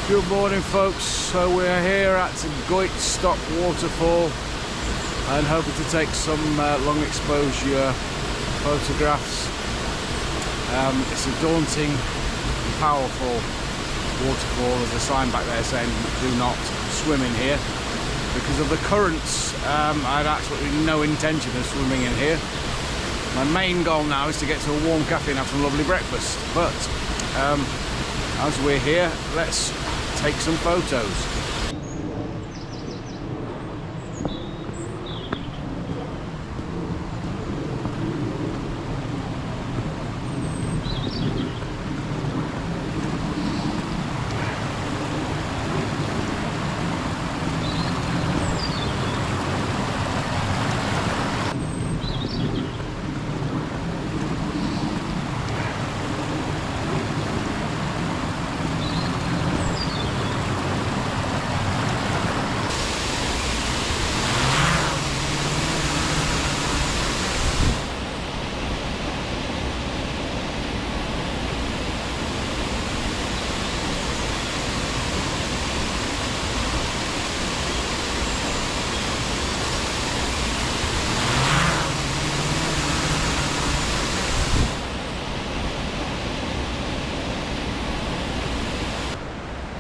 Good morning, folks. So we're here at Goit Stop Waterfall and hoping to take some long exposure photographs. It's a daunting, powerful waterfall. There's a sign back there saying do not swim in here because of the currents. I had absolutely no intention of swimming in here. My main goal now is to get to a warm cafe and have some lovely breakfast, but as we're here, let's take some photos.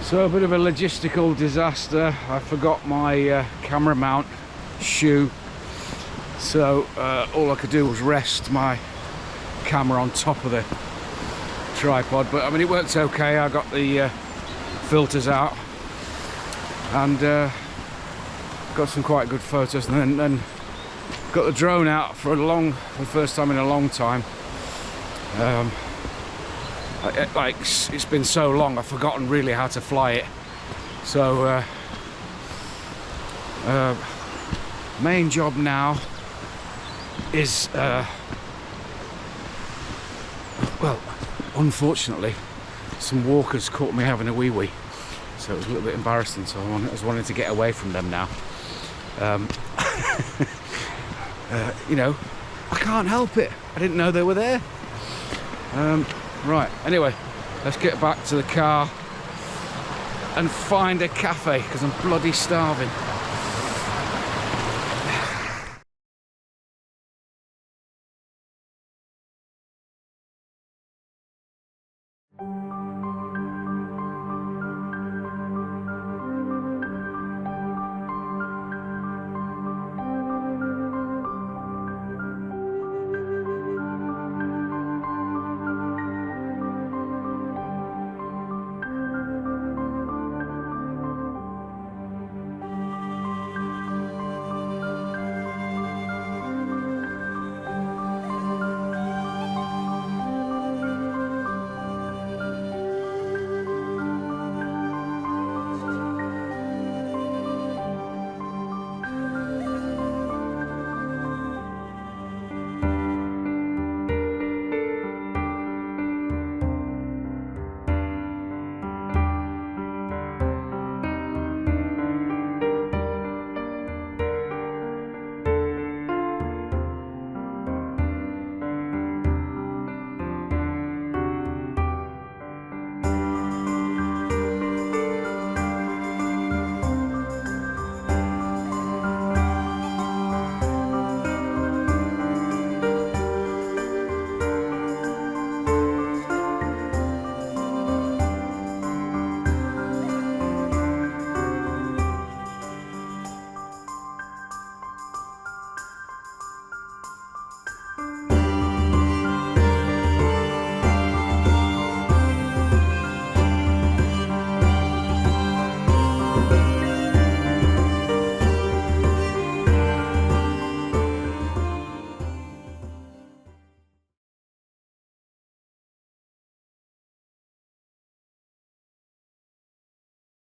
So a bit of a logistical disaster. I forgot my camera mount shoe, so all I could do was rest my camera on top of the tripod, but I mean it worked okay. I got the filters out and got some quite good photos, and then got the drone out for the first time in a long time. Like, it's been so long, I've forgotten really how to fly it. So main job now is well, unfortunately some walkers caught me having a wee, so it was a little bit embarrassing, so I was wanting to get away from them now. You know, I can't help it, I didn't know they were there. Right, anyway, let's get back to the car and find a cafe because I'm bloody starving.